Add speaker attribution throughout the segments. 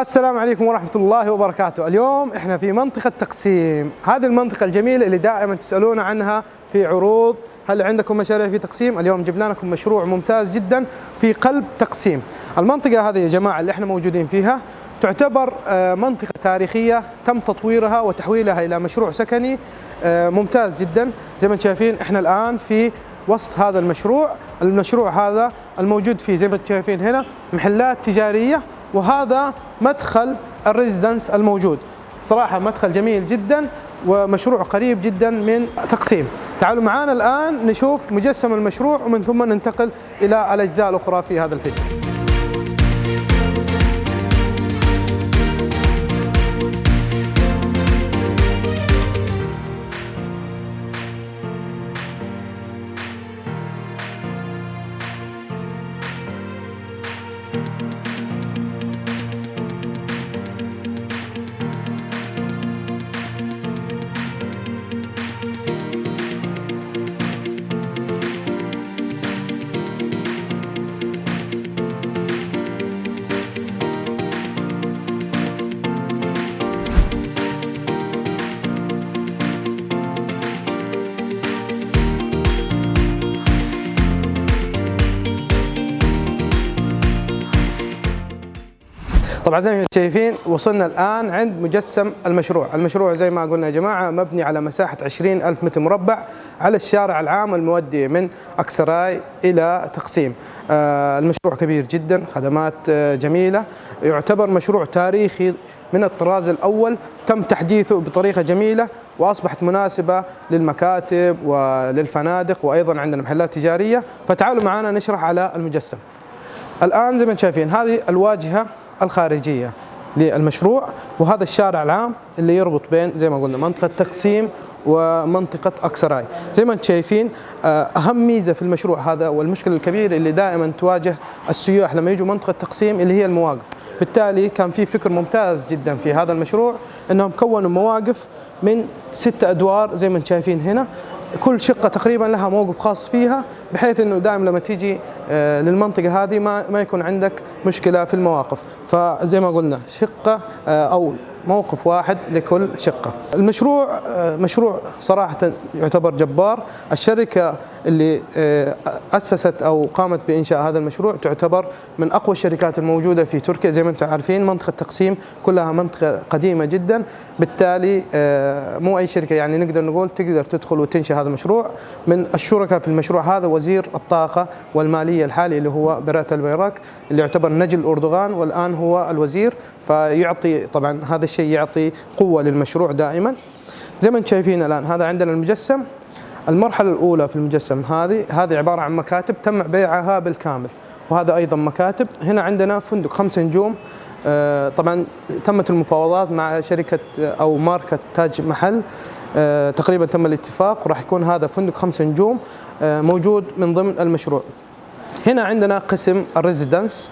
Speaker 1: السلام عليكم ورحمة الله وبركاته. اليوم احنا في منطقة تقسيم، هذه المنطقة الجميلة اللي دائما تسألون عنها في عروض، هل عندكم مشاريع في تقسيم؟ اليوم جبنا لكم مشروع ممتاز جدا في قلب تقسيم. المنطقة هذه يا جماعة اللي احنا موجودين فيها تعتبر منطقة تاريخية تم تطويرها وتحويلها إلى مشروع سكني ممتاز جدا. زي ما انتم شايفين احنا الآن في وسط هذا المشروع هذا الموجود فيه زي ما انتم شايفين هنا محلات تجارية، وهذا مدخل الريزيدنس الموجود. صراحة مدخل جميل جدا ومشروع قريب جدا من تقسيم. تعالوا معنا الآن نشوف مجسم المشروع ومن ثم ننتقل إلى الأجزاء الأخرى في هذا الفيديو. طبعا زي ما شايفين وصلنا الآن عند مجسم المشروع زي ما قلنا يا جماعة مبني على مساحة 20,000 متر مربع على الشارع العام المؤدي من أكسراي إلى تقسيم. المشروع كبير جدا، خدمات جميلة، يعتبر مشروع تاريخي من الطراز الأول، تم تحديثه بطريقة جميلة وأصبحت مناسبة للمكاتب وللفنادق وأيضا عندنا محلات تجارية. فتعالوا معنا نشرح على المجسم. الآن زي ما شايفين هذه الواجهة الخارجية للمشروع، وهذا الشارع العام اللي يربط بين زي ما قلنا منطقة تقسيم ومنطقة أكسراي. زي ما انتم شايفين أهم ميزة في المشروع هذا والمشكلة الكبيرة اللي دائما تواجه السياح لما يجوا منطقة تقسيم اللي هي المواقف. بالتالي كان في فكر ممتاز جدا في هذا المشروع انهم كونوا مواقف من 6 أدوار زي ما انتم شايفين هنا، كل شقة تقريبا لها موقف خاص فيها، بحيث انه دائما لما تيجي للمنطقة هذه ما يكون عندك مشكلة في المواقف. فزي ما قلنا شقة او موقف واحد لكل شقة. المشروع مشروع صراحة يعتبر جبار. الشركة اللي أسست أو قامت بإنشاء هذا المشروع تعتبر من أقوى الشركات الموجودة في تركيا. زي ما أنتم عارفين منطقة تقسيم كلها منطقة قديمة جدا، بالتالي مو أي شركة يعني نقدر نقول تقدر تدخل وتنشئ هذا المشروع. من الشركاء في المشروع هذا وزير الطاقة والمالية الحالي اللي هو برات البيراك، اللي يعتبر نجل أردوغان والآن هو الوزير، فيعطي طبعا هذا الشيء يعطي قوة للمشروع دائما. زي ما انتم شايفين الآن هذا عندنا المجسم. المرحلة الأولى في المجسم هذه عبارة عن مكاتب تم بيعها بالكامل، وهذا أيضا مكاتب. هنا عندنا فندق 5 نجوم، طبعا تمت المفاوضات مع شركة أو ماركة تاج محل، تقريبا تم الاتفاق وراح يكون هذا فندق 5 نجوم موجود من ضمن المشروع. هنا عندنا قسم الريزيدنس،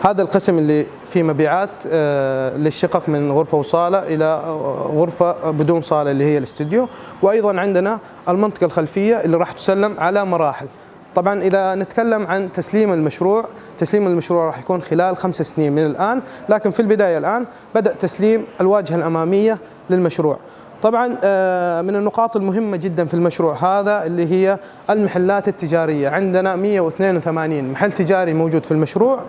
Speaker 1: هذا القسم اللي فيه مبيعات للشقق من غرفة وصالة إلى غرفة بدون صالة اللي هي الاستوديو. وأيضا عندنا المنطقة الخلفية اللي راح تسلم على مراحل. طبعا إذا نتكلم عن تسليم المشروع راح يكون خلال 5 سنين من الآن، لكن في البداية الآن بدأ تسليم الواجهة الأمامية للمشروع. طبعا من النقاط المهمة جدا في المشروع هذا اللي هي المحلات التجارية. عندنا 182 محل تجاري موجود في المشروع.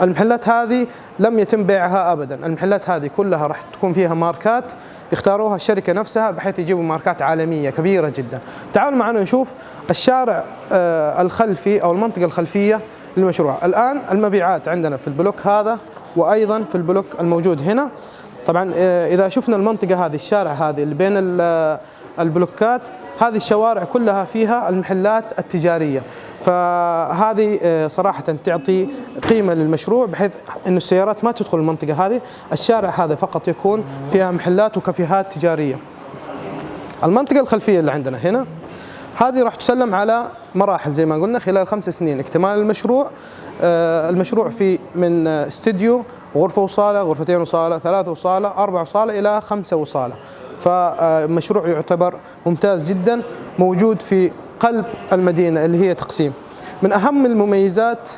Speaker 1: المحلات هذه لم يتم بيعها أبدا، المحلات هذه كلها راح تكون فيها ماركات اختاروها الشركة نفسها بحيث يجيبوا ماركات عالمية كبيرة جدا. تعالوا معنا نشوف الشارع الخلفي أو المنطقة الخلفية للمشروع. الآن المبيعات عندنا في البلوك هذا وأيضا في البلوك الموجود هنا. طبعا إذا شفنا المنطقة هذه الشارع هذه اللي بين البلوكات، هذه الشوارع كلها فيها المحلات التجارية، فهذه صراحة تعطي قيمة للمشروع بحيث أن السيارات ما تدخل المنطقة هذه. الشارع هذا فقط يكون فيها محلات وكافيهات تجارية. المنطقة الخلفية اللي عندنا هنا هذه راح تسلم على مراحل زي ما قلنا خلال 5 سنين اكتمال المشروع. المشروع فيه من استديو غرفة وصالة، غرفتين وصالة، 3 وصالة، 4 وصالة إلى 5 وصالة. فمشروع يعتبر ممتاز جدا موجود في قلب المدينة اللي هي تقسيم. من أهم المميزات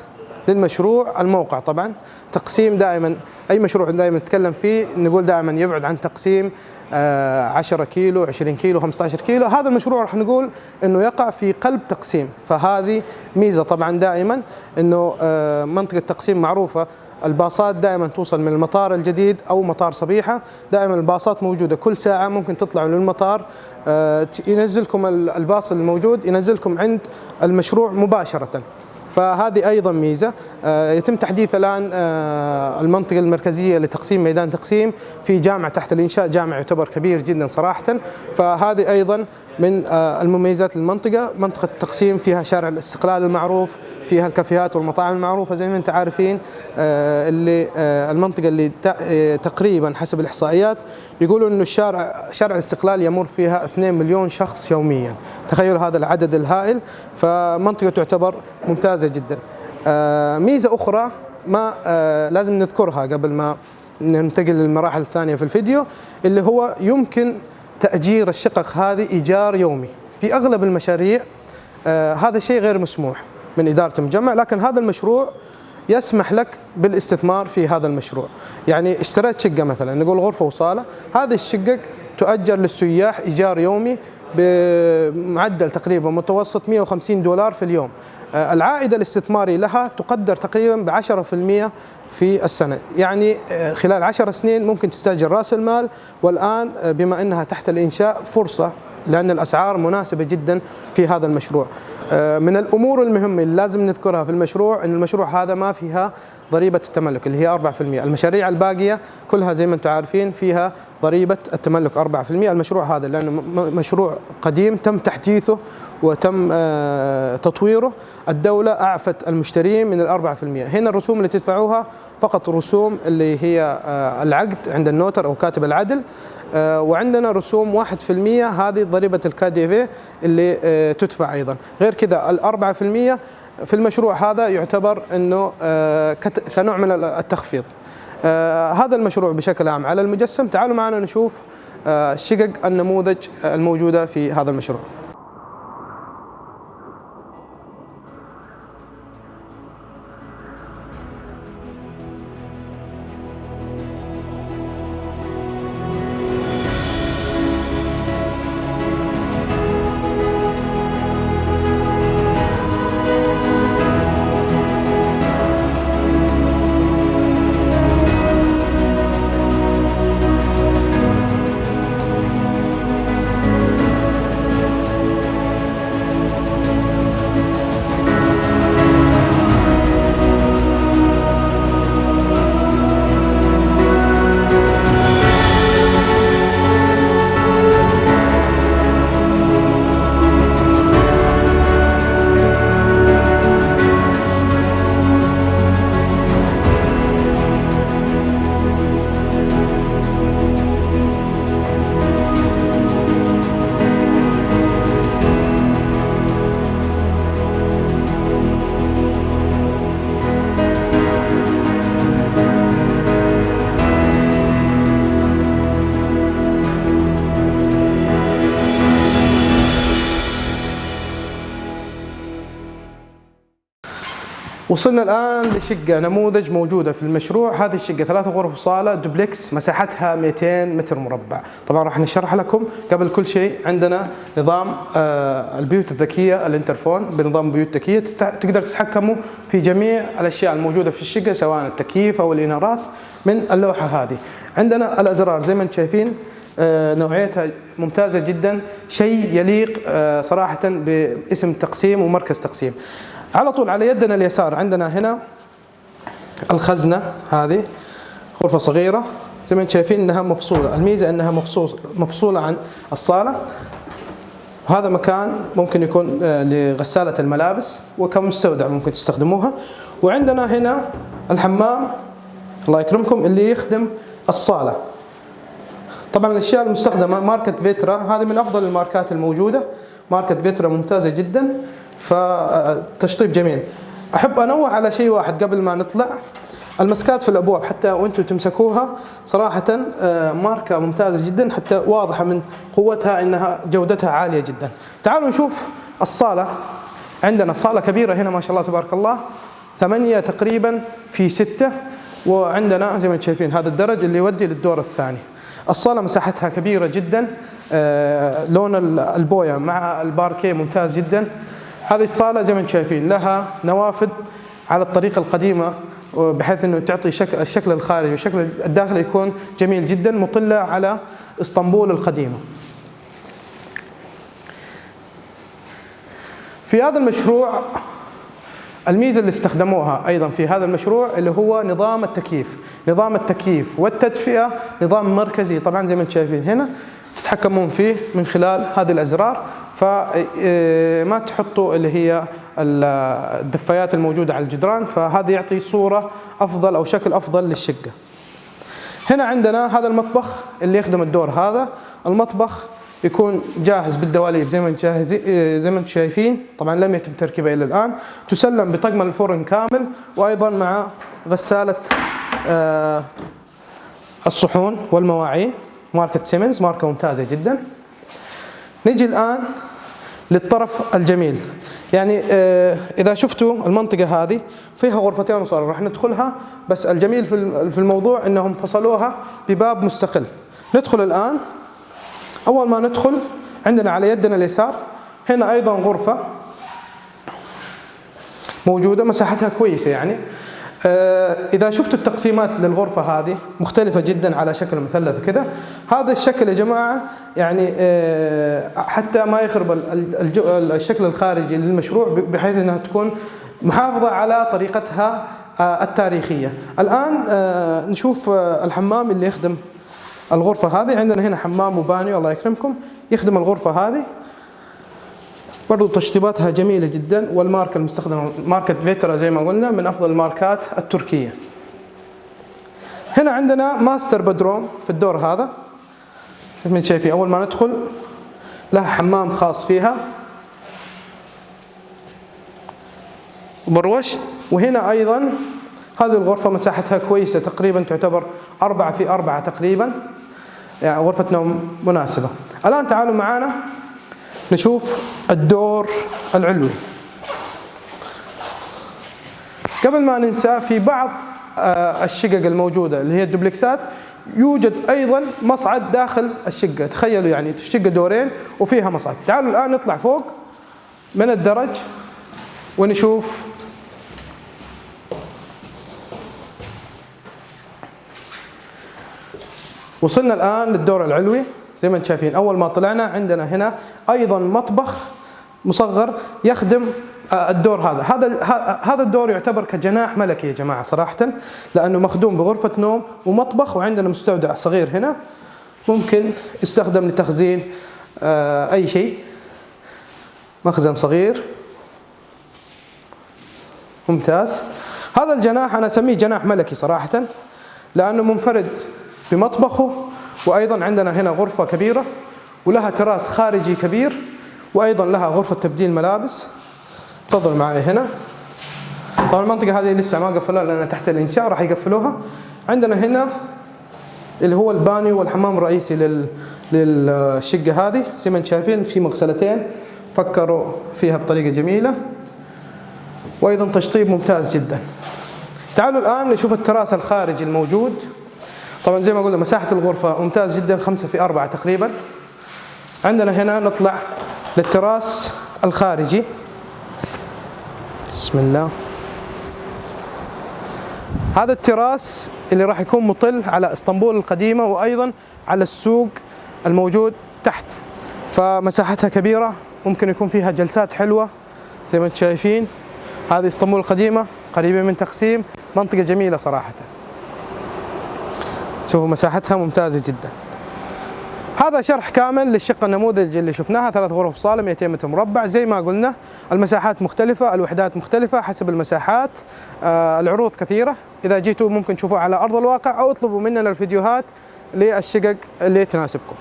Speaker 1: للمشروع الموقع. طبعا تقسيم دائما أي مشروع دائما نتكلم فيه نقول دائما يبعد عن تقسيم 10 كيلو 20 كيلو 15 كيلو. هذا المشروع راح نقول انه يقع في قلب تقسيم، فهذه ميزة طبعا دائما انه منطقة تقسيم معروفة. الباصات دائما توصل من المطار الجديد او مطار صبيحة، دائما الباصات موجودة كل ساعة، ممكن تطلعوا للمطار ينزلكم الباص الموجود ينزلكم عند المشروع مباشرة، فهذه أيضا ميزة. يتم تحديث الآن المنطقة المركزية لتقسيم ميدان تقسيم، في جامع تحت الإنشاء، جامع يعتبر كبير جدا صراحة، فهذه أيضا من المميزات للمنطقة. منطقة التقسيم فيها شارع الاستقلال المعروف، فيها الكافيهات والمطاعم المعروفة زي ما انتم عارفين. اللي المنطقة اللي تقريبا حسب الإحصائيات يقولوا إنه شارع الاستقلال يمر فيها 2 مليون شخص يوميا، تخيلوا هذا العدد الهائل، فمنطقة تعتبر ممتازة جدا. ميزة أخرى ما لازم نذكرها قبل ما ننتقل للمراحل الثانية في الفيديو، اللي هو يمكن تأجير الشقق هذه إيجار يومي. في أغلب المشاريع هذا الشيء غير مسموح من إدارة المجمع، لكن هذا المشروع يسمح لك بالاستثمار في هذا المشروع. يعني اشتريت شقة مثلا نقول غرفة وصالة، هذه الشقق تؤجر للسياح إيجار يومي بمعدل تقريبا متوسط $150 في اليوم. العائد الاستثماري لها تقدر تقريبا ب10% في السنة، يعني خلال 10 سنين ممكن تستأجر رأس المال. والآن بما أنها تحت الإنشاء فرصة، لأن الأسعار مناسبة جدا في هذا المشروع. من الأمور المهمة اللي لازم نذكرها في المشروع أن المشروع هذا ما فيها ضريبة التملك اللي هي 4%. المشاريع الباقية كلها زي ما أنتم عارفين فيها ضريبة التملك 4%. المشروع هذا لأنه مشروع قديم تم تحديثه وتم تطويره، الدولة أعفت المشترين من 4%. هنا الرسوم اللي تدفعوها فقط رسوم اللي هي العقد عند النوتر أو كاتب العدل، وعندنا رسوم 1% هذه ضريبة الKDV اللي تدفع أيضا. غير كذا 4% في المشروع هذا يعتبر أنه كنوع من التخفيض. هذا المشروع بشكل عام على المجسم. تعالوا معنا نشوف الشقق النموذج الموجودة في هذا المشروع. وصلنا الآن لشقة نموذج موجودة في المشروع. هذه الشقة 3 غرف وصالة دوبلكس، مساحتها 200 متر مربع. طبعا راح نشرح لكم قبل كل شيء عندنا نظام البيوت الذكية، الانترفون بنظام بيوت ذكية، تقدر تتحكموا في جميع الأشياء الموجودة في الشقة سواء التكييف أو الإنارات من اللوحة هذه. عندنا الأزرار زي ما انتم شايفين نوعيتها ممتازة جدا، شيء يليق صراحة باسم تقسيم ومركز تقسيم. على طول على يدنا اليسار عندنا هنا الخزنة، هذه غرفة صغيرة زي ما انتم شايفين انها مفصولة. الميزة انها مفصولة عن الصالة. هذا مكان ممكن يكون لغسالة الملابس وكمستودع ممكن تستخدموها. وعندنا هنا الحمام الله يكرمكم اللي يخدم الصالة. طبعا الاشياء المستخدمة ماركة فيترا، هذه من افضل الماركات الموجودة، ماركة فيترا ممتازة جدا، فتشطيب جميل. احب انوه على شيء واحد قبل ما نطلع، المسكات في الابواب حتى وانتم تمسكوها صراحة ماركة ممتازة جدا، حتى واضحة من قوتها انها جودتها عالية جدا. تعالوا نشوف الصالة. عندنا صالة كبيرة هنا ما شاء الله تبارك الله، 8 تقريبا في 6. وعندنا زي ما انتم شايفين هذا الدرج اللي يودي للدور الثاني. الصالة مساحتها كبيرة جدا، لون البوية مع الباركيه ممتاز جدا. هذه الصالة زي ما انتم شايفين لها نوافذ على الطريقة القديمة، بحيث انه تعطي الشكل الخارجي والشكل الداخلي يكون جميل جدا، مطلة على اسطنبول القديمة. في هذا المشروع الميزة اللي استخدموها أيضا في هذا المشروع اللي هو نظام التكييف. نظام التكييف والتدفئة نظام مركزي، طبعا زي ما انتم شايفين هنا تتحكمون فيه من خلال هذه الأزرار، فما تحطوا اللي هي الدفايات الموجودة على الجدران، فهذا يعطي صورة أفضل أو شكل أفضل للشقة. هنا عندنا هذا المطبخ اللي يخدم الدور هذا. المطبخ يكون جاهز بالدواليب زي ما انتم شايفين، طبعا لم يتم تركيبه الى الان. تسلم بطقم الفرن كامل، وايضا مع غسالة الصحون والمواعين ماركة سيمنز، ماركة ممتازة جدا. نجي الان للطرف الجميل، يعني اذا شفتوا المنطقة هذه فيها غرفتين وصالة راح ندخلها، بس الجميل في الموضوع انهم فصلوها بباب مستقل. ندخل الان. أول ما ندخل عندنا على يدنا اليسار هنا أيضا غرفة موجودة، مساحتها كويسة يعني. إذا شفتوا التقسيمات للغرفة هذه مختلفة جدا على شكل مثلث وكذا. هذا الشكل يا جماعة يعني حتى ما يخرب الشكل الخارجي للمشروع، بحيث أنها تكون محافظة على طريقتها التاريخية. الآن نشوف الحمام اللي يخدم الغرفة هذه. عندنا هنا حمام وبانيو الله يكرمكم يخدم الغرفة هذه، برضو تشطيباتها جميلة جدا. والماركة المستخدمة ماركة فيترا زي ما قلنا، من أفضل الماركات التركية. هنا عندنا ماستر بدروم في الدور هذا، زي ما شايفين أول ما ندخل لها حمام خاص فيها ومروش. وهنا أيضا هذه الغرفة مساحتها كويسة، تقريبا تعتبر 4 في 4 تقريبا، يعني غرفة نوم مناسبة. الآن تعالوا معنا نشوف الدور العلوي. قبل ما ننسى، في بعض الشقق الموجودة اللي هي الدوبلكسات يوجد أيضا مصعد داخل الشقة. تخيلوا يعني الشقة دورين وفيها مصعد. تعالوا الآن نطلع فوق من الدرج ونشوف وصلنا الآن للدور العلوي. زي ما انتم شايفين أول ما طلعنا عندنا هنا أيضا مطبخ مصغر يخدم الدور هذا. هذا الدور يعتبر كجناح ملكي يا جماعة صراحة، لأنه مخدوم بغرفة نوم ومطبخ، وعندنا مستودع صغير هنا ممكن يستخدم لتخزين أي شيء، مخزن صغير ممتاز. هذا الجناح أنا أسميه جناح ملكي صراحة، لأنه منفرد بمطبخه، وأيضا عندنا هنا غرفة كبيرة ولها تراس خارجي كبير، وأيضا لها غرفة تبديل ملابس. تفضل معي هنا. طبعا المنطقة هذه لسه ما قفلوها لأنها تحت الإنشاء، راح يقفلوها. عندنا هنا اللي هو البانيو والحمام الرئيسي للشقة هذه. زي ما انتم شايفين في مغسلتين فكروا فيها بطريقة جميلة، وأيضا تشطيب ممتاز جدا. تعالوا الآن نشوف التراس الخارجي الموجود. طبعا زي ما قلنا مساحة الغرفة ممتاز جدا، 5 في 4 تقريبا. عندنا هنا نطلع للتراس الخارجي. بسم الله. هذا التراس اللي راح يكون مطل على اسطنبول القديمة، وأيضا على السوق الموجود تحت، فمساحتها كبيرة، ممكن يكون فيها جلسات حلوة. زي ما انتم شايفين هذه اسطنبول القديمة قريبة من تقسيم، منطقة جميلة صراحة. شوفوا مساحتها ممتازة جدا. هذا شرح كامل للشقة النموذج اللي شفناها، 3 غرف صالة 200 متر مربع. زي ما قلنا المساحات مختلفة، الوحدات مختلفة حسب المساحات. العروض كثيرة، إذا جيتوا ممكن تشوفوها على أرض الواقع أو اطلبوا مننا الفيديوهات للشقق اللي تناسبكم.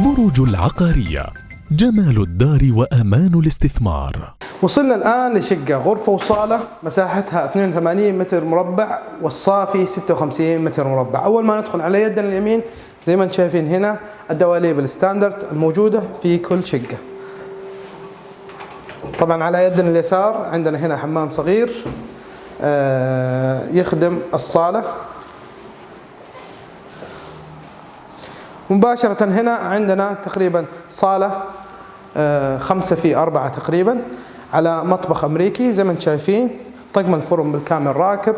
Speaker 2: بروج العقارية، جمال الدار وأمان الاستثمار.
Speaker 1: وصلنا الآن لشقة غرفة وصالة مساحتها 82 متر مربع والصافي 56 متر مربع. أول ما ندخل على يدنا اليمين زي ما انتم شايفين هنا الدواليب الستاندرد الموجودة في كل شقة. طبعا على يدنا اليسار عندنا هنا حمام صغير يخدم الصالة. مباشرة هنا عندنا تقريبا صالة 5 في 4 تقريبا، على مطبخ أمريكي زي ما انتم شايفين، طقم الفرن بالكامل راكب،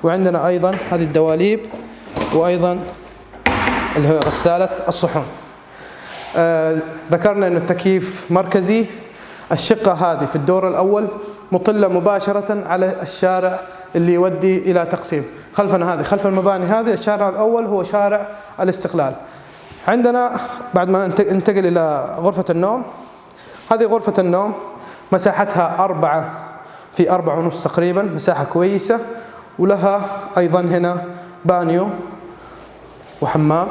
Speaker 1: وعندنا أيضا هذه الدواليب، وأيضا اللي هو غسالة الصحون. ذكرنا إنه التكييف مركزي. الشقة هذه في الدور الأول مطلة مباشرة على الشارع اللي يودي إلى تقسيم. خلفنا هذه، خلف المباني هذه الشارع الأول هو شارع الاستقلال. عندنا بعد ما ننتقل إلى غرفة النوم، هذه غرفة النوم مساحتها 4 في 4.5 تقريبا، مساحة كويسة، ولها أيضا هنا بانيو وحمام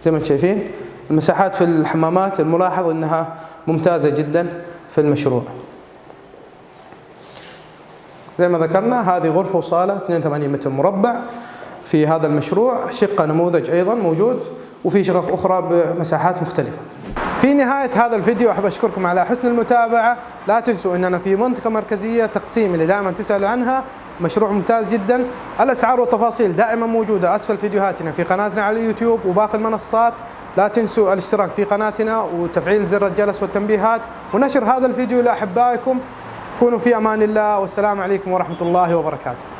Speaker 1: زي ما انتم شايفين. المساحات في الحمامات الملاحظ أنها ممتازة جدا في المشروع. زي ما ذكرنا هذه غرفة وصالة 82 متر مربع في هذا المشروع. شقة نموذج أيضا موجود، وفي شقق أخرى بمساحات مختلفة. في نهاية هذا الفيديو أحب أشكركم على حسن المتابعة. لا تنسوا أننا في منطقة مركزية تقسيم اللي دائما تسألوا عنها، مشروع ممتاز جدا. الأسعار والتفاصيل دائما موجودة أسفل فيديوهاتنا في قناتنا على اليوتيوب وباقي المنصات. لا تنسوا الاشتراك في قناتنا وتفعيل زر الجرس والتنبيهات ونشر هذا الفيديو لأحبائكم. كونوا في أمان الله، والسلام عليكم ورحمة الله وبركاته.